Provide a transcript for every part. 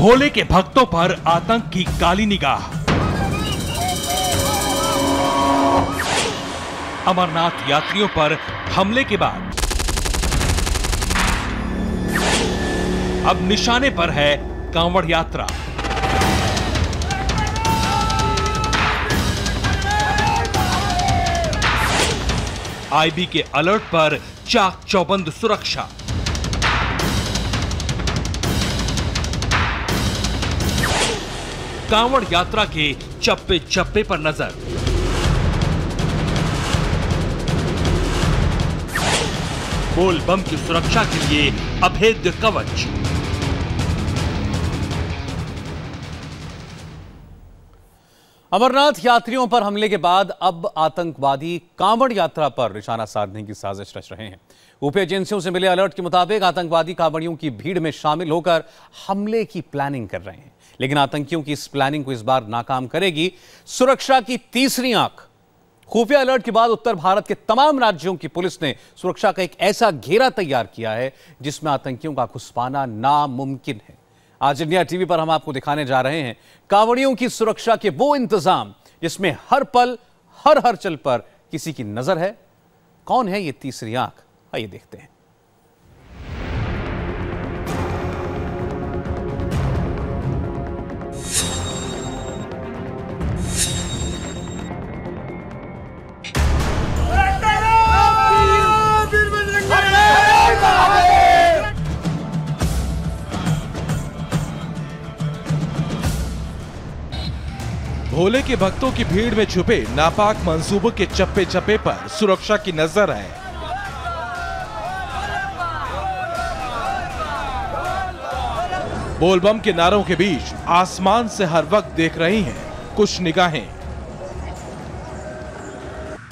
भोले के भक्तों पर आतंक की काली निगाह। अमरनाथ यात्रियों पर हमले के बाद अब निशाने पर है कांवड़ यात्रा। आईबी के अलर्ट पर चाक चौबंद सुरक्षा। कांवड़ यात्रा के चप्पे चप्पे पर नजर। बोल बम की सुरक्षा के लिए अभेद्य कवच। अमरनाथ यात्रियों पर हमले के बाद अब आतंकवादी कांवड़ यात्रा पर निशाना साधने की साजिश रच रहे हैं। ऊपी एजेंसियों से मिले अलर्ट के मुताबिक आतंकवादी कांवड़ियों की भीड़ में शामिल होकर हमले की प्लानिंग कर रहे हैं, लेकिन आतंकियों की इस प्लानिंग को इस बार नाकाम करेगी सुरक्षा की तीसरी आंख। खुफिया अलर्ट के बाद उत्तर भारत के तमाम राज्यों की पुलिस ने सुरक्षा का एक ऐसा घेरा तैयार किया है जिसमें आतंकियों का घुस पाना नामुमकिन है। आज इंडिया टीवी पर हम आपको दिखाने जा रहे हैं कांवड़ियों की सुरक्षा के वो इंतजाम जिसमें हर पल हर हलचल पर किसी की नजर है। कौन है ये तीसरी आंख, आइए देखते हैं। भोले के भक्तों की भीड़ में छुपे नापाक मंसूबों के चप्पे चप्पे पर सुरक्षा की नजर है। बोलबम के नारों के बीच आसमान से हर वक्त देख रही हैं कुछ निगाहें।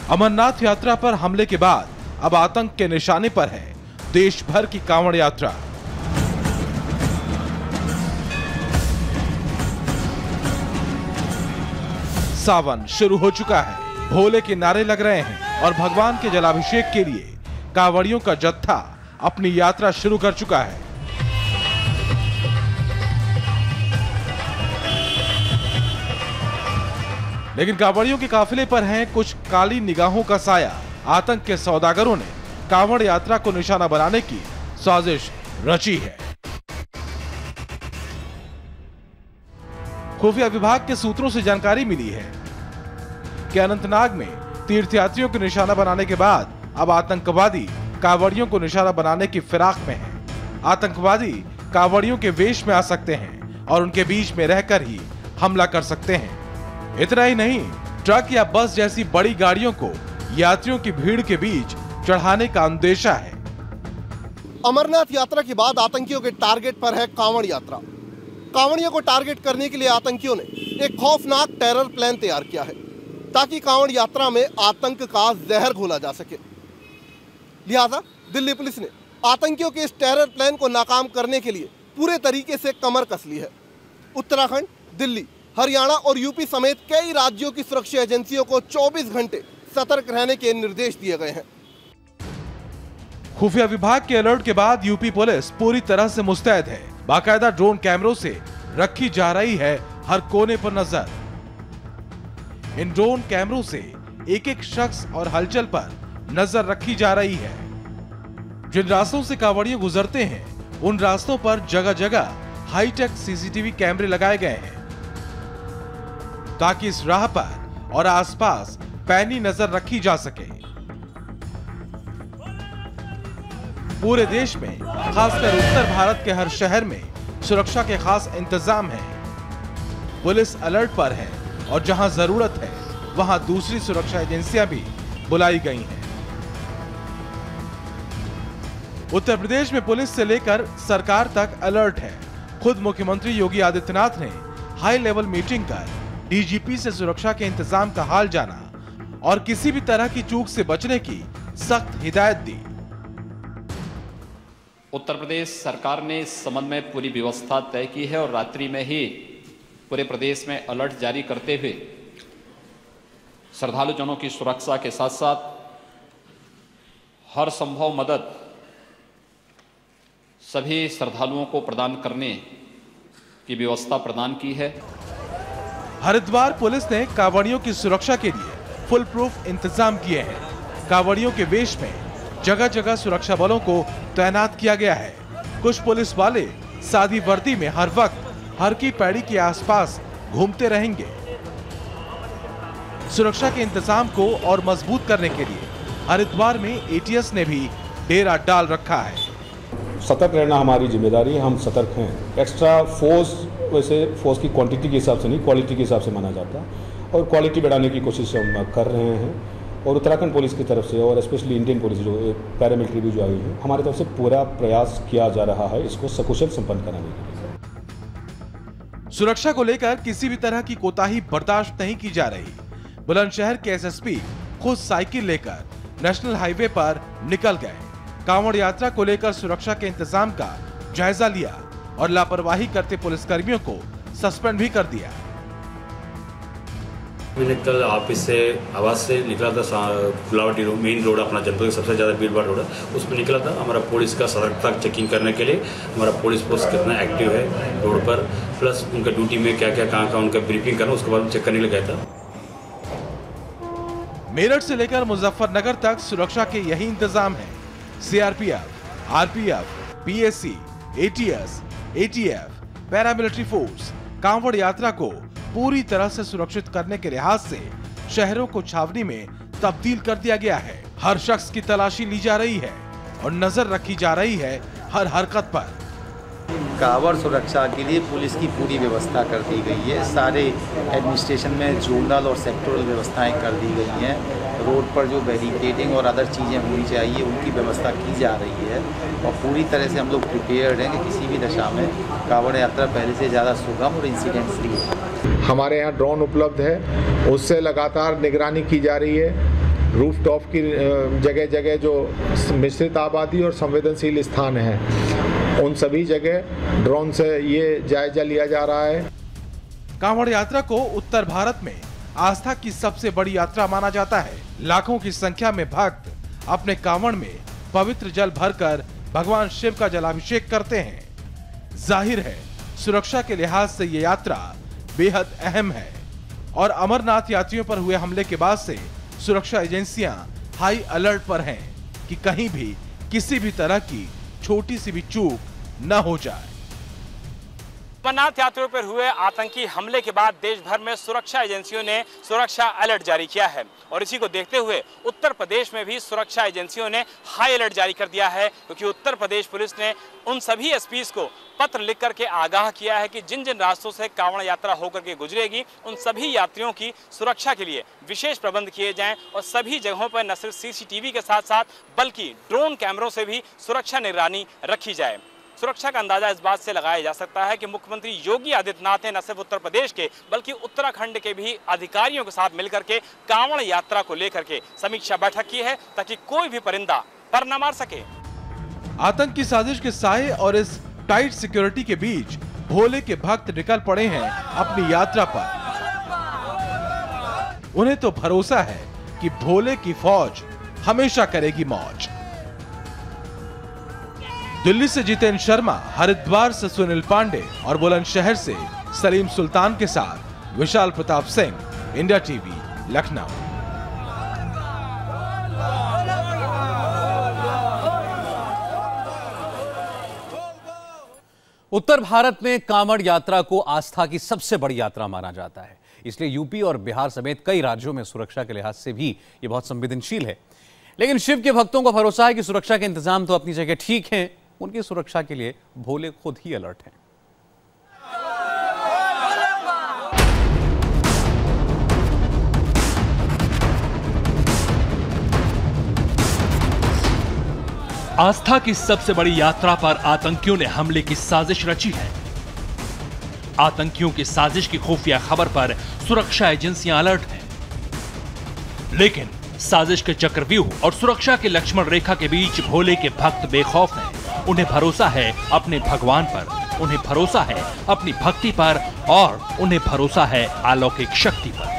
अमरनाथ यात्रा पर हमले के बाद अब आतंक के निशाने पर है देश भर की कांवड़ यात्रा। सावन शुरू हो चुका है, भोले के नारे लग रहे हैं और भगवान के जलाभिषेक के लिए कांवड़ियों का जत्था अपनी यात्रा शुरू कर चुका है। लेकिन कांवड़ियों के काफिले पर है कुछ काली निगाहों का साया। आतंक के सौदागरों ने कांवड़ यात्रा को निशाना बनाने की साजिश रची है। खुफिया विभाग के सूत्रों से जानकारी मिली है कि अनंतनाग में तीर्थयात्रियों को निशाना बनाने के बाद अब आतंकवादी कांवड़ियों को निशाना बनाने की फिराक में हैं। आतंकवादी कांवड़ियों के वेश में आ सकते हैं और उनके बीच में रहकर ही हमला कर सकते हैं। इतना ही नहीं, ट्रक या बस जैसी बड़ी गाड़ियों को यात्रियों की भीड़ के बीच चढ़ाने का अंदेशा है। अमरनाथ यात्रा के बाद आतंकियों के टारगेट पर है कांवड़ यात्रा। कांवड़ियों को टारगेट करने के लिए आतंकियों ने एक खौफनाक टेरर प्लान तैयार किया है ताकि कांवड़ यात्रा में आतंक का जहर घोला जा सके। लिहाजा दिल्ली पुलिस ने आतंकियों के इस टेरर प्लान को नाकाम करने के लिए पूरे तरीके से कमर कस ली है। उत्तराखंड, दिल्ली, हरियाणा और यूपी समेत कई राज्यों की सुरक्षा एजेंसियों को 24 घंटे सतर्क रहने के निर्देश दिए गए हैं। खुफिया विभाग के अलर्ट के बाद यूपी पुलिस पूरी तरह से मुस्तैद है। बाकायदा ड्रोन कैमरों से रखी जा रही है हर कोने पर नजर। इन ड्रोन कैमरों से एक एक शख्स और हलचल पर नजर रखी जा रही है। जिन रास्तों से कांवड़ियों गुजरते हैं उन रास्तों पर जगह जगह हाईटेक सीसीटीवी कैमरे लगाए गए हैं ताकि इस राह पर और आसपास पैनी नजर रखी जा सके। पूरे देश में, खासकर उत्तर भारत के हर शहर में सुरक्षा के खास इंतजाम हैं। पुलिस अलर्ट पर है और जहां जरूरत है वहां दूसरी सुरक्षा एजेंसियां भी बुलाई गई हैं। उत्तर प्रदेश में पुलिस से लेकर सरकार तक अलर्ट है। खुद मुख्यमंत्री योगी आदित्यनाथ ने हाई लेवल मीटिंग कर डीजीपी से सुरक्षा के इंतजाम का हाल जाना और किसी भी तरह की चूक से बचने की सख्त हिदायत दी। उत्तर प्रदेश सरकार ने इस संबंध में पूरी व्यवस्था तय की है और रात्रि में ही पूरे प्रदेश में अलर्ट जारी करते हुए श्रद्धालुजनों की सुरक्षा के साथ साथ हर संभव मदद सभी श्रद्धालुओं को प्रदान करने की व्यवस्था प्रदान की है। हरिद्वार पुलिस ने कांवड़ियों की सुरक्षा के लिए फुल प्रूफ इंतजाम किए हैं। कांवड़ियों के वेश में जगह जगह सुरक्षा बलों को तैनात किया गया है। कुछ पुलिस वाले सादी वर्दी में हर वक्त हर की पैड़ी के आसपास घूमते रहेंगे। सुरक्षा के इंतजाम को और मजबूत करने के लिए हरिद्वार में एटीएस ने भी डेरा डाल रखा है। सतर्क रहना हमारी जिम्मेदारी है, हम सतर्क हैं। एक्स्ट्रा फोर्स वैसे फोर्स की क्वांटिटी के हिसाब से नहीं, क्वालिटी के हिसाब से माना जाता है और क्वालिटी बढ़ाने की कोशिश हम कर रहे हैं। और उत्तराखंड पुलिस की तरफ से और स्पेशली इंडियन पुलिस जो पैरामिलिट्री भी जो आई है, हमारी तरफ से पूरा प्रयास किया जा रहा है इसको सकुशल संपन्न कराने के लिए। सुरक्षा को लेकर किसी भी तरह की कोताही बर्दाश्त नहीं की जा रही। बुलंदशहर के एसएसपी खुद साइकिल लेकर नेशनल हाईवे पर निकल गए। कांवड़ यात्रा को लेकर सुरक्षा के इंतजाम का जायजा लिया और लापरवाही करते पुलिसकर्मियों को सस्पेंड भी कर दिया। मैंने कल ऑफिस से आवास से निकला था, फुलावटी रोड मेन रोड अपना जनपद का सबसे ज़्यादा भीड़ भाड़ रोड है, उसमें निकला था। हमारा पुलिस का सतर्कता चेकिंग करने के लिए हमारा पुलिस फोर्स कितना एक्टिव है रोड पर, प्लस उनका ड्यूटी में क्या क्या कहाँ उनका ब्रीफिंग करना, उसके बाद चेक करने के लिए गया था। मेरठ से लेकर मुजफ्फरनगर तक सुरक्षा के यही इंतजाम है। CRPF, RPF, PAC, ATS, ETF, paramilitary force Kanwar यात्रा को पूरी तरह से सुरक्षित करने के लिहाज से शहरों को छावनी में तब्दील कर दिया गया है। हर शख्स की तलाशी ली जा रही है और नजर रखी जा रही है हर हरकत पर। कांवड़ सुरक्षा के लिए पुलिस की पूरी व्यवस्था कर दी गई है। सारे एडमिनिस्ट्रेशन में जोनल और सेक्टोरल व्यवस्थाएं कर दी गई हैं। रोड पर जो बैरिकेडिंग और अदर चीज़ें होनी चाहिए उनकी व्यवस्था की जा रही है और पूरी तरह से हम लोग प्रिपेयर्ड हैं कि किसी भी दशा में कांवड़ यात्रा पहले से ज़्यादा सुगम और इंसिडेंट फ्री हो। हमारे यहाँ ड्रोन उपलब्ध है, उससे लगातार निगरानी की जा रही है। रूफ टॉप की जगह जगह जो मिश्रित आबादी और संवेदनशील स्थान हैं, उन सभी जगह ड्रोन से ये जायजा लिया जा रहा है। कांवड़ यात्रा को उत्तर भारत में आस्था की सबसे बड़ी यात्रा माना जाता है। लाखों की संख्या में भक्त अपने कांवड़ में पवित्र जल भरकर भगवान शिव का जलाभिषेक करते हैं। जाहिर है सुरक्षा के लिहाज से ये यात्रा बेहद अहम है और अमरनाथ यात्रियों पर हुए हमले के बाद से सुरक्षा एजेंसियां हाई अलर्ट पर हैं कि कहीं भी किसी भी तरह की छोटी सी भी चूक न हो जाए। अमरनाथ यात्रियों पर हुए आतंकी हमले के बाद देश भर में सुरक्षा एजेंसियों ने सुरक्षा अलर्ट जारी किया है और इसी को देखते हुए उत्तर प्रदेश में भी सुरक्षा एजेंसियों ने हाई अलर्ट जारी कर दिया है, क्योंकि उत्तर प्रदेश पुलिस ने उन सभी एसपीज को पत्र लिख करके आगाह किया है कि जिन जिन रास्तों से कांवड़ यात्रा होकर के गुजरेगी उन सभी यात्रियों की सुरक्षा के लिए विशेष प्रबंध किए जाएं और सभी जगहों पर न सिर्फ सीसीटीवी के साथ साथ बल्कि ड्रोन कैमरों से भी सुरक्षा निगरानी रखी जाए। सुरक्षा का अंदाजा इस बात से लगाया जा सकता है कि मुख्यमंत्री योगी आदित्यनाथ ने न सिर्फ उत्तर प्रदेश के बल्कि उत्तराखंड के भी अधिकारियों के साथ मिलकर के कांवड़ यात्रा को लेकर के समीक्षा बैठक की है ताकि कोई भी परिंदा पर न मार सके। आतंक की साजिश के साए और इस टाइट सिक्योरिटी के बीच भोले के भक्त निकल पड़े हैं अपनी यात्रा पर। उन्हें तो भरोसा है कि भोले की फौज हमेशा करेगी मौज। दिल्ली से जितेंद्र शर्मा, हरिद्वार से सुनील पांडे और बुलंदशहर से सलीम सुल्तान के साथ विशाल प्रताप सिंह, इंडिया टीवी, लखनऊ। उत्तर भारत में कांवड़ यात्रा को आस्था की सबसे बड़ी यात्रा माना जाता है, इसलिए यूपी और बिहार समेत कई राज्यों में सुरक्षा के लिहाज से भी ये बहुत संवेदनशील है। लेकिन शिव के भक्तों को भरोसा है कि सुरक्षा के इंतजाम तो अपनी जगह ठीक हैं, उनकी सुरक्षा के लिए भोले खुद ही अलर्ट हैं। आस्था की सबसे बड़ी यात्रा पर आतंकियों ने हमले की साजिश रची है। आतंकियों की साजिश की खुफिया खबर पर सुरक्षा एजेंसियां अलर्ट हैं। लेकिन साजिश के चक्रव्यूह और सुरक्षा के लक्ष्मण रेखा के बीच भोले के भक्त बेखौफ हैं। उन्हें भरोसा है अपने भगवान पर, उन्हें भरोसा है अपनी भक्ति पर और उन्हें भरोसा है अलौकिक शक्ति पर।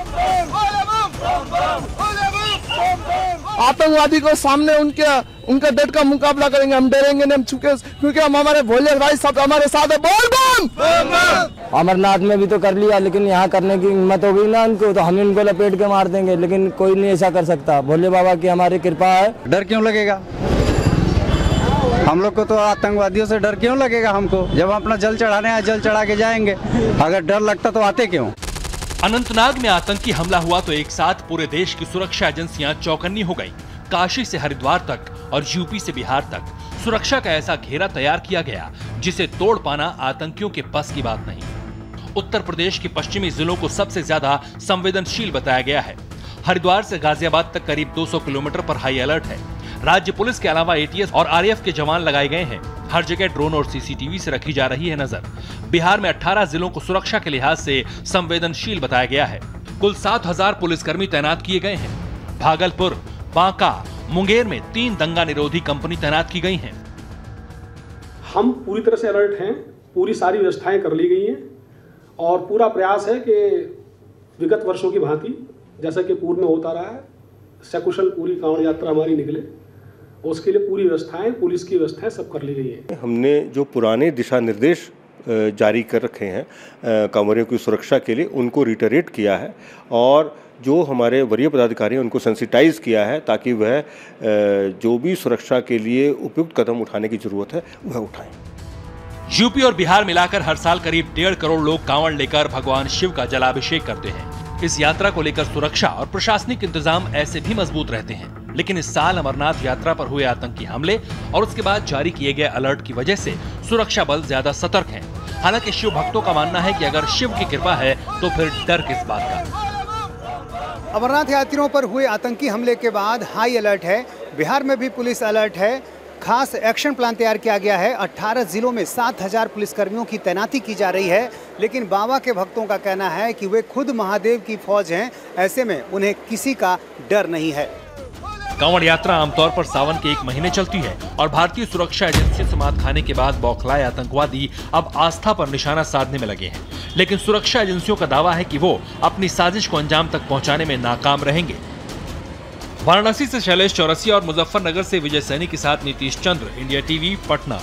आतंकवादी को सामने उनका डट का मुकाबला करेंगे। हम डरेंगे नहीं, हम चुके, क्योंकि हम हमारे भोले भाई सब हमारे साथ है। बोल बम। अमरनाथ में भी तो कर लिया, लेकिन यहाँ करने की हिम्मत हो गई ना उनको, तो हम इनको लपेट के मार देंगे, लेकिन कोई नहीं ऐसा कर सकता। भोले बाबा की हमारी कृपा है। डर क्यों लगेगा हम लोग को? तो आतंकवादियों से डर क्यों लगेगा हमको? जब हम अपना जल चढ़ाने आए, जल चढ़ा के जाएंगे। अगर डर लगता तो आते क्यों? अनंतनाग में आतंकी हमला हुआ तो एक साथ पूरे देश की सुरक्षा एजेंसियां चौकन्नी हो गईं। काशी से हरिद्वार तक और यूपी से बिहार तक सुरक्षा का ऐसा घेरा तैयार किया गया जिसे तोड़ पाना आतंकियों के बस की बात नहीं। उत्तर प्रदेश के पश्चिमी जिलों को सबसे ज्यादा संवेदनशील बताया गया है। हरिद्वार से गाजियाबाद तक करीब 200 किलोमीटर पर हाई अलर्ट है। राज्य पुलिस के अलावा एटीएस और आरएएफ के जवान लगाए गए हैं। हर जगह ड्रोन और सीसीटीवी से रखी जा रही है नजर। बिहार में 18 जिलों को सुरक्षा के लिहाज से संवेदनशील बताया गया है। कुल 7000 पुलिसकर्मी तैनात किए गए हैं। भागलपुर, बांका, मुंगेर में 3 दंगा निरोधी कंपनी तैनात की गई हैं। हम पूरी तरह से अलर्ट हैं, पूरी सारी व्यवस्थाएं कर ली गई हैं और पूरा प्रयास है कि विगत वर्षों की भांति जैसा कि पूर्व में होता रहा है, सकुशल पूरी कांवड़ यात्रा हमारी निकले, उसके लिए पूरी व्यवस्थाएं, पुलिस की व्यवस्थाएं सब कर ली गई है। हमने जो पुराने दिशा निर्देश जारी कर रखे हैं कांवड़ियों की सुरक्षा के लिए, उनको रिटरेट किया है और जो हमारे वरीय पदाधिकारी हैं उनको सेंसिटाइज किया है ताकि वह जो भी सुरक्षा के लिए उपयुक्त कदम उठाने की जरूरत है वह उठाएं। यूपी और बिहार मिलाकर हर साल करीब 1.5 करोड़ लोग कांवड़ लेकर भगवान शिव का जलाभिषेक करते हैं। इस यात्रा को लेकर सुरक्षा और प्रशासनिक इंतजाम ऐसे भी मजबूत रहते हैं, लेकिन इस साल अमरनाथ यात्रा पर हुए आतंकी हमले और उसके बाद जारी किए गए अलर्ट की वजह से सुरक्षा बल ज्यादा सतर्क हैं। हालांकि शिव भक्तों का मानना है कि अगर शिव की कृपा है तो फिर डर किस बात का। अमरनाथ यात्रियों पर हुए आतंकी हमले के बाद हाई अलर्ट है। बिहार में भी पुलिस अलर्ट है। खास एक्शन प्लान तैयार किया गया है। 18 जिलों में 7000 पुलिसकर्मियों की तैनाती की जा रही है। लेकिन बाबा के भक्तों का कहना है कि वे खुद महादेव की फौज हैं, ऐसे में उन्हें किसी का डर नहीं है। कांवड़ यात्रा आमतौर पर सावन के 1 महीने चलती है और भारतीय सुरक्षा एजेंसियों से मात खाने के बाद बौखलाए आतंकवादी अब आस्था पर निशाना साधने में लगे हैं। लेकिन सुरक्षा एजेंसियों का दावा है कि वो अपनी साजिश को अंजाम तक पहुंचाने में नाकाम रहेंगे। वाराणसी से शैलेश चौरसिया और मुजफ्फरनगर से विजय सैनी के साथ नीतीश चंद्र, इंडिया टीवी, पटना।